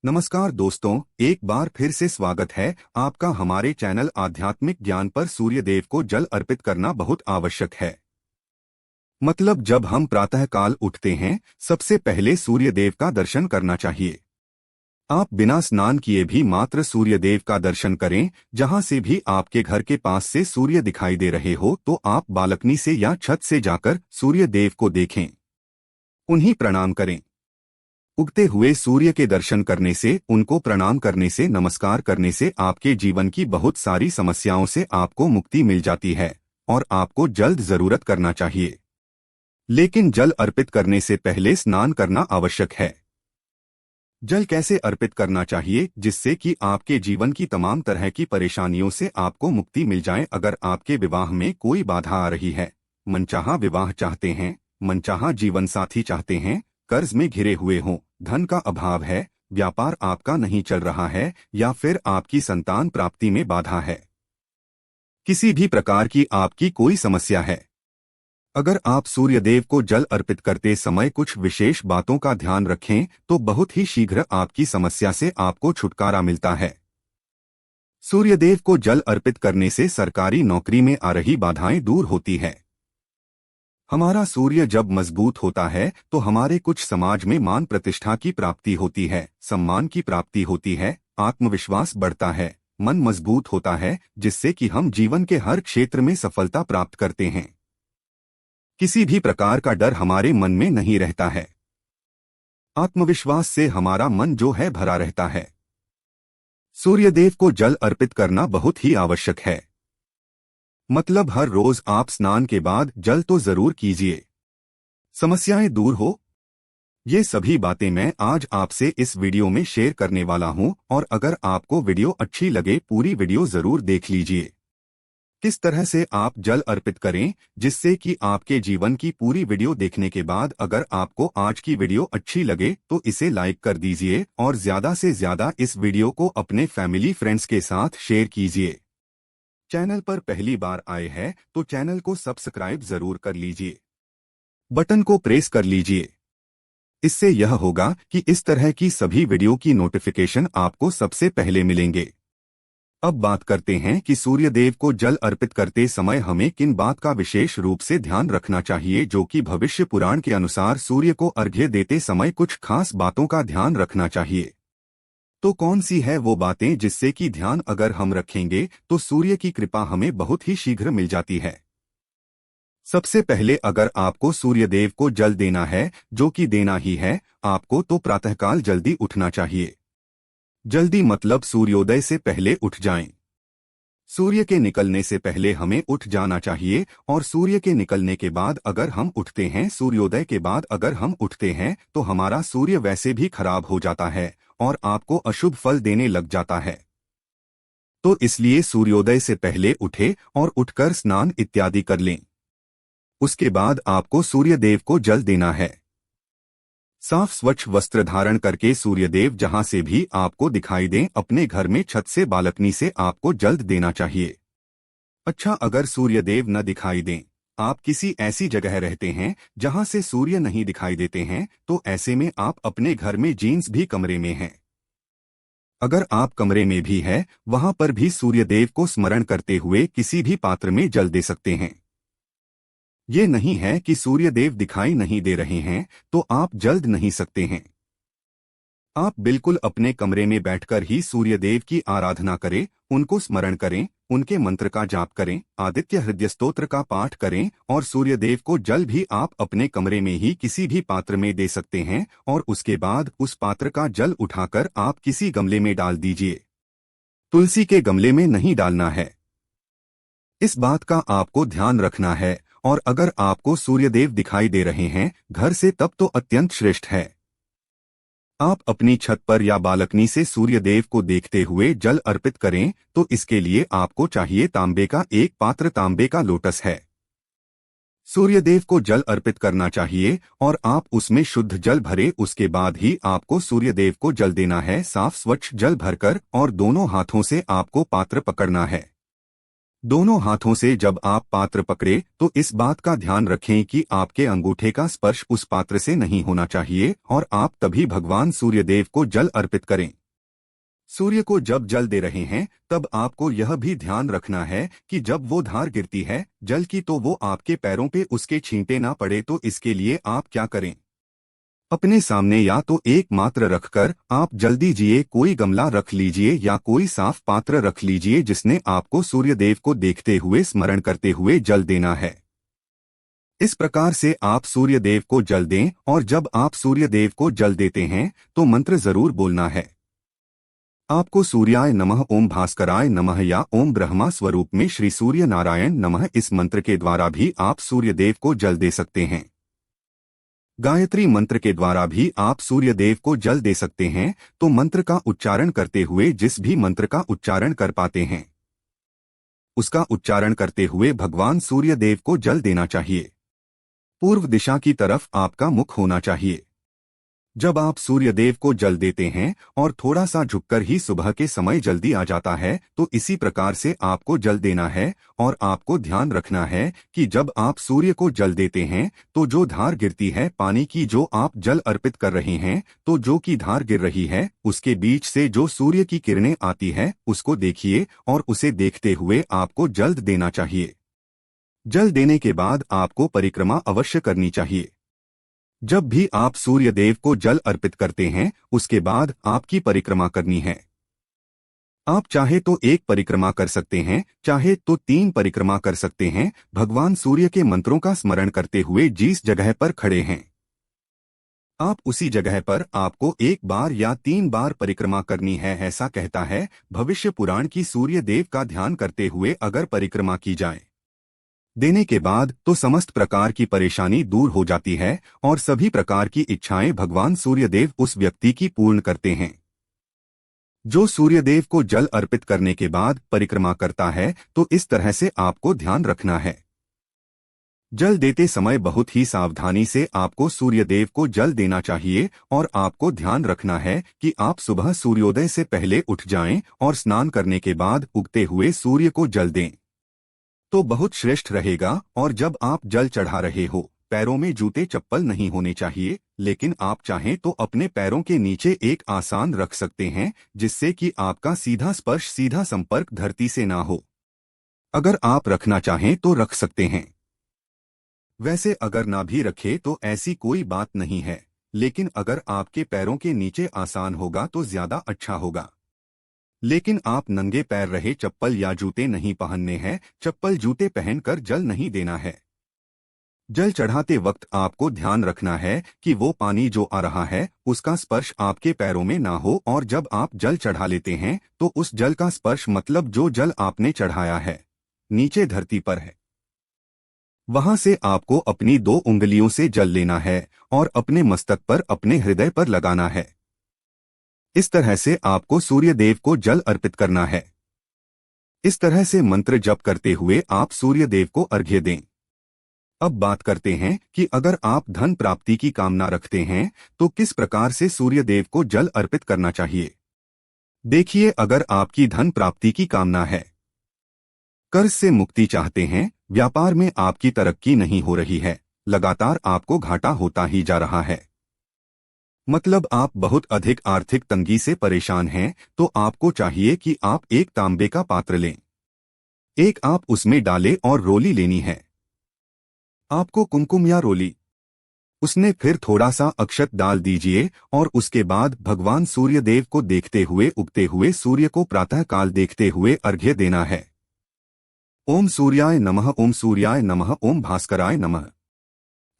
नमस्कार दोस्तों, एक बार फिर से स्वागत है आपका हमारे चैनल आध्यात्मिक ज्ञान पर। सूर्यदेव को जल अर्पित करना बहुत आवश्यक है। मतलब जब हम प्रातःकाल उठते हैं, सबसे पहले सूर्यदेव का दर्शन करना चाहिए। आप बिना स्नान किए भी मात्र सूर्यदेव का दर्शन करें। जहां से भी आपके घर के पास से सूर्य दिखाई दे रहे हो तो आप बालकनी से या छत से जाकर सूर्यदेव को देखें, उन्हें प्रणाम करें। उगते हुए सूर्य के दर्शन करने से, उनको प्रणाम करने से, नमस्कार करने से आपके जीवन की बहुत सारी समस्याओं से आपको मुक्ति मिल जाती है और आपको जल्द जरूरत करना चाहिए। लेकिन जल अर्पित करने से पहले स्नान करना आवश्यक है। जल कैसे अर्पित करना चाहिए जिससे कि आपके जीवन की तमाम तरह की परेशानियों से आपको मुक्ति मिल जाए। अगर आपके विवाह में कोई बाधा आ रही है, मनचाहा विवाह चाहते हैं, मनचाहा जीवन साथी चाहते हैं, कर्ज में घिरे हुए हों, धन का अभाव है, व्यापार आपका नहीं चल रहा है, या फिर आपकी संतान प्राप्ति में बाधा है, किसी भी प्रकार की आपकी कोई समस्या है, अगर आप सूर्यदेव को जल अर्पित करते समय कुछ विशेष बातों का ध्यान रखें तो बहुत ही शीघ्र आपकी समस्या से आपको छुटकारा मिलता है। सूर्यदेव को जल अर्पित करने से सरकारी नौकरी में आ रही बाधाएं दूर होती है। हमारा सूर्य जब मजबूत होता है तो हमारे कुछ समाज में मान प्रतिष्ठा की प्राप्ति होती है, सम्मान की प्राप्ति होती है, आत्मविश्वास बढ़ता है, मन मजबूत होता है, जिससे कि हम जीवन के हर क्षेत्र में सफलता प्राप्त करते हैं। किसी भी प्रकार का डर हमारे मन में नहीं रहता है। आत्मविश्वास से हमारा मन जो है भरा रहता है। सूर्यदेव को जल अर्पित करना बहुत ही आवश्यक है। मतलब हर रोज आप स्नान के बाद जल तो जरूर कीजिए, समस्याएं दूर हो। ये सभी बातें मैं आज आपसे इस वीडियो में शेयर करने वाला हूं और अगर आपको वीडियो अच्छी लगे पूरी वीडियो जरूर देख लीजिए। किस तरह से आप जल अर्पित करें जिससे कि आपके जीवन की पूरी वीडियो देखने के बाद अगर आपको आज की वीडियो अच्छी लगे तो इसे लाइक कर दीजिए और ज्यादा से ज्यादा इस वीडियो को अपने फैमिली फ्रेंड्स के साथ शेयर कीजिए। चैनल पर पहली बार आए हैं तो चैनल को सब्सक्राइब जरूर कर लीजिए, बटन को प्रेस कर लीजिए। इससे यह होगा कि इस तरह की सभी वीडियो की नोटिफिकेशन आपको सबसे पहले मिलेंगे। अब बात करते हैं कि सूर्यदेव को जल अर्पित करते समय हमें किन बात का विशेष रूप से ध्यान रखना चाहिए, जो कि भविष्य पुराण के अनुसार सूर्य को अर्घ्य देते समय कुछ खास बातों का ध्यान रखना चाहिए। तो कौन सी है वो बातें जिससे कि ध्यान अगर हम रखेंगे तो सूर्य की कृपा हमें बहुत ही शीघ्र मिल जाती है। सबसे पहले अगर आपको सूर्यदेव को जल देना है, जो कि देना ही है आपको, तो प्रातःकाल जल्दी उठना चाहिए। जल्दी मतलब सूर्योदय से पहले उठ जाएं। सूर्य के निकलने से पहले हमें उठ जाना चाहिए और सूर्य के निकलने के बाद अगर हम उठते हैं, सूर्योदय के बाद अगर हम उठते हैं तो हमारा सूर्य वैसे भी खराब हो जाता है और आपको अशुभ फल देने लग जाता है। तो इसलिए सूर्योदय से पहले उठे और उठकर स्नान इत्यादि कर लें। उसके बाद आपको सूर्यदेव को जल देना है। साफ स्वच्छ वस्त्र धारण करके सूर्यदेव जहां से भी आपको दिखाई दें, अपने घर में छत से, बालकनी से आपको जल्द देना चाहिए। अच्छा, अगर सूर्यदेव न दिखाई दें, आप किसी ऐसी जगह रहते हैं जहां से सूर्य नहीं दिखाई देते हैं, तो ऐसे में आप अपने घर में जीन्स भी कमरे में हैं, अगर आप कमरे में भी है वहां पर भी सूर्यदेव को स्मरण करते हुए किसी भी पात्र में जल दे सकते हैं। ये नहीं है कि सूर्यदेव दिखाई नहीं दे रहे हैं तो आप जल्द नहीं सकते हैं। आप बिल्कुल अपने कमरे में बैठकर ही सूर्यदेव की आराधना करें, उनको स्मरण करें, उनके मंत्र का जाप करें, आदित्य हृदय स्तोत्र का पाठ करें और सूर्यदेव को जल भी आप अपने कमरे में ही किसी भी पात्र में दे सकते हैं और उसके बाद उस पात्र का जल उठाकर आप किसी गमले में डाल दीजिए। तुलसी के गमले में नहीं डालना है, इस बात का आपको ध्यान रखना है। और अगर आपको सूर्यदेव दिखाई दे रहे हैं घर से, तब तो अत्यंत श्रेष्ठ है। आप अपनी छत पर या बालकनी से सूर्यदेव को देखते हुए जल अर्पित करें, तो इसके लिए आपको चाहिए तांबे का एक पात्र, तांबे का लोटस है। सूर्यदेव को जल अर्पित करना चाहिए और आप उसमें शुद्ध जल भरे, उसके बाद ही आपको सूर्यदेव को जल देना है, साफ स्वच्छ जल भरकर, और दोनों हाथों से आपको पात्र पकड़ना है। दोनों हाथों से जब आप पात्र पकड़े तो इस बात का ध्यान रखें कि आपके अंगूठे का स्पर्श उस पात्र से नहीं होना चाहिए और आप तभी भगवान सूर्यदेव को जल अर्पित करें। सूर्य को जब जल दे रहे हैं तब आपको यह भी ध्यान रखना है कि जब वो धार गिरती है जल की तो वो आपके पैरों पे उसके छींटे ना पड़े। तो इसके लिए आप क्या करें, अपने सामने या तो एक मात्र रखकर आप जल दीजिए, कोई गमला रख लीजिए या कोई साफ पात्र रख लीजिए जिसने आपको सूर्यदेव को देखते हुए स्मरण करते हुए जल देना है। इस प्रकार से आप सूर्यदेव को जल दें और जब आप सूर्यदेव को जल देते हैं तो मंत्र जरूर बोलना है। आपको सूर्याय नमः, ओम भास्कराय नमः या ओम ब्रह्मा स्वरूप में श्री सूर्य नारायण नमः इस मंत्र के द्वारा भी आप सूर्यदेव को जल दे सकते हैं। गायत्री मंत्र के द्वारा भी आप सूर्यदेव को जल दे सकते हैं। तो मंत्र का उच्चारण करते हुए जिस भी मंत्र का उच्चारण कर पाते हैं उसका उच्चारण करते हुए भगवान सूर्यदेव को जल देना चाहिए। पूर्व दिशा की तरफ आपका मुख होना चाहिए। जब आप सूर्यदेव को जल देते हैं और थोड़ा सा झुककर ही सुबह के समय जल्दी आ जाता है तो इसी प्रकार से आपको जल देना है। और आपको ध्यान रखना है कि जब आप सूर्य को जल देते हैं तो जो धार गिरती है पानी की, जो आप जल अर्पित कर रहे हैं, तो जो की धार गिर रही है उसके बीच से जो सूर्य की किरणें आती है उसको देखिए और उसे देखते हुए आपको जल देना चाहिए। जल देने के बाद आपको परिक्रमा अवश्य करनी चाहिए। जब भी आप सूर्यदेव को जल अर्पित करते हैं उसके बाद आपकी परिक्रमा करनी है। आप चाहे तो एक परिक्रमा कर सकते हैं, चाहे तो 3 परिक्रमा कर सकते हैं। भगवान सूर्य के मंत्रों का स्मरण करते हुए जिस जगह पर खड़े हैं आप उसी जगह पर आपको 1 बार या 3 बार परिक्रमा करनी है, ऐसा कहता है भविष्य पुराण की। सूर्यदेव का ध्यान करते हुए अगर परिक्रमा की जाए देने के बाद तो समस्त प्रकार की परेशानी दूर हो जाती है और सभी प्रकार की इच्छाएं भगवान सूर्यदेव उस व्यक्ति की पूर्ण करते हैं। जो सूर्यदेव को जल अर्पित करने के बाद परिक्रमा करता है तो इस तरह से आपको ध्यान रखना है। जल देते समय बहुत ही सावधानी से आपको सूर्यदेव को जल देना चाहिए और आपको ध्यान रखना है कि आप सुबह सूर्योदय से पहले उठ जाएं और स्नान करने के बाद उगते हुए सूर्य को जल दें तो बहुत श्रेष्ठ रहेगा। और जब आप जल चढ़ा रहे हो पैरों में जूते चप्पल नहीं होने चाहिए, लेकिन आप चाहें तो अपने पैरों के नीचे एक आसन रख सकते हैं जिससे कि आपका सीधा स्पर्श, सीधा संपर्क धरती से ना हो। अगर आप रखना चाहें तो रख सकते हैं, वैसे अगर ना भी रखे तो ऐसी कोई बात नहीं है, लेकिन अगर आपके पैरों के नीचे आसान होगा तो ज्यादा अच्छा होगा। लेकिन आप नंगे पैर रहे, चप्पल या जूते नहीं पहनने हैं, चप्पल जूते पहनकर जल नहीं देना है। जल चढ़ाते वक्त आपको ध्यान रखना है कि वो पानी जो आ रहा है उसका स्पर्श आपके पैरों में ना हो और जब आप जल चढ़ा लेते हैं तो उस जल का स्पर्श, मतलब जो जल आपने चढ़ाया है नीचे धरती पर है, वहां से आपको अपनी 2 उंगलियों से जल लेना है और अपने मस्तक पर, अपने हृदय पर लगाना है। इस तरह से आपको सूर्यदेव को जल अर्पित करना है। इस तरह से मंत्र जप करते हुए आप सूर्यदेव को अर्घ्य दें। अब बात करते हैं कि अगर आप धन प्राप्ति की कामना रखते हैं तो किस प्रकार से सूर्यदेव को जल अर्पित करना चाहिए। देखिए, अगर आपकी धन प्राप्ति की कामना है, कर्ज से मुक्ति चाहते हैं, व्यापार में आपकी तरक्की नहीं हो रही है, लगातार आपको घाटा होता ही जा रहा है, मतलब आप बहुत अधिक आर्थिक तंगी से परेशान हैं, तो आपको चाहिए कि आप एक तांबे का पात्र लें, एक आप उसमें डालें और रोली लेनी है। आपको कुमकुम या रोली, उसने फिर थोड़ा सा अक्षत डाल दीजिए और उसके बाद भगवान सूर्यदेव को देखते हुए, उगते हुए सूर्य को प्रातः काल देखते हुए अर्घ्य देना है। ओम सूर्याय नमः, ओम सूर्याय नमः, ओम भास्कराय नमः।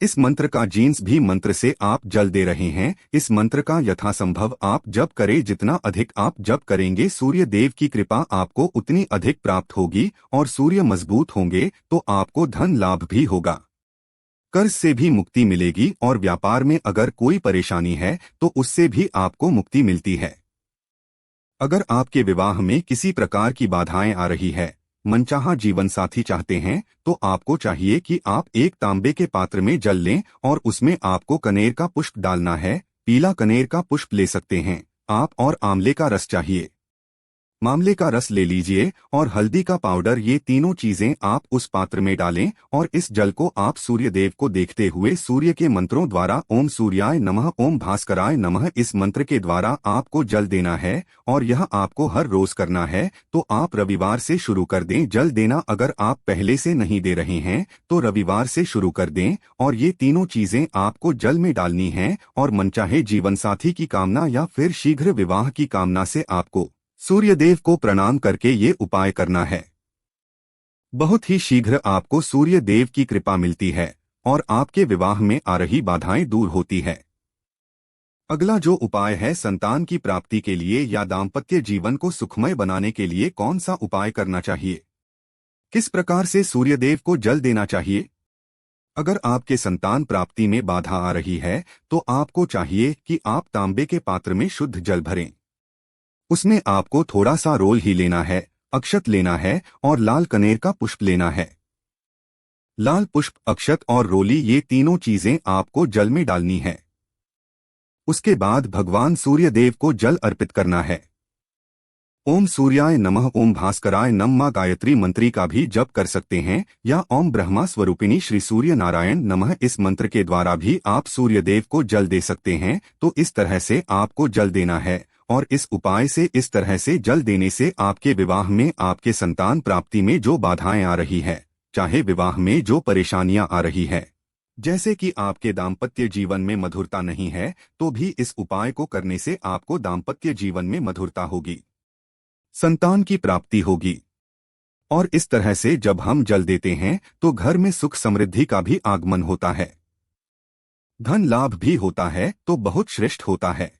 इस मंत्र का जीन्स भी मंत्र से आप जल दे रहे हैं। इस मंत्र का यथासंभव आप जप करें, जितना अधिक आप जप करेंगे सूर्य देव की कृपा आपको उतनी अधिक प्राप्त होगी और सूर्य मजबूत होंगे तो आपको धन लाभ भी होगा, कर्ज से भी मुक्ति मिलेगी और व्यापार में अगर कोई परेशानी है तो उससे भी आपको मुक्ति मिलती है। अगर आपके विवाह में किसी प्रकार की बाधाएं आ रही है, मनचाहा जीवन साथी चाहते हैं, तो आपको चाहिए कि आप एक तांबे के पात्र में जल लें और उसमें आपको कनेर का पुष्प डालना है। पीला कनेर का पुष्प ले सकते हैं आप, और आंवले का रस चाहिए। मामले का रस ले लीजिए और हल्दी का पाउडर, ये तीनों चीजें आप उस पात्र में डालें और इस जल को आप सूर्य देव को देखते हुए सूर्य के मंत्रों द्वारा ओम सूर्याय नमः, ओम भास्कराय नमः, इस मंत्र के द्वारा आपको जल देना है और यह आपको हर रोज करना है। तो आप रविवार से शुरू कर दें जल देना। अगर आप पहले से नहीं दे रहे हैं तो रविवार से शुरू कर दें और ये तीनों चीजें आपको जल में डालनी हैं और मनचाहे जीवन साथी की कामना या फिर शीघ्र विवाह की कामना से आपको सूर्यदेव को प्रणाम करके ये उपाय करना है। बहुत ही शीघ्र आपको सूर्य देव की कृपा मिलती है और आपके विवाह में आ रही बाधाएं दूर होती है। अगला जो उपाय है संतान की प्राप्ति के लिए या दाम्पत्य जीवन को सुखमय बनाने के लिए कौन सा उपाय करना चाहिए, किस प्रकार से सूर्यदेव को जल देना चाहिए। अगर आपके संतान प्राप्ति में बाधा आ रही है तो आपको चाहिए कि आप तांबे के पात्र में शुद्ध जल भरें। उसमें आपको थोड़ा सा रोल ही लेना है, अक्षत लेना है और लाल कनेर का पुष्प लेना है। लाल पुष्प, अक्षत और रोली, ये तीनों चीजें आपको जल में डालनी है। उसके बाद भगवान सूर्यदेव को जल अर्पित करना है। ओम सूर्याय नमः, ओम भास्कराय नमः गायत्री मंत्री का भी जप कर सकते हैं या ओम ब्रह्मा स्वरूपिणी श्री सूर्य नारायण नमः, इस मंत्र के द्वारा भी आप सूर्यदेव को जल दे सकते हैं। तो इस तरह से आपको जल देना है और इस उपाय से, इस तरह से जल देने से आपके विवाह में, आपके संतान प्राप्ति में जो बाधाएं आ रही है, चाहे विवाह में जो परेशानियां आ रही है, जैसे कि आपके दाम्पत्य जीवन में मधुरता नहीं है, तो भी इस उपाय को करने से आपको दाम्पत्य जीवन में मधुरता होगी, संतान की प्राप्ति होगी। और इस तरह से जब हम जल देते हैं तो घर में सुख समृद्धि का भी आगमन होता है, धन लाभ भी होता है, तो बहुत श्रेष्ठ होता है।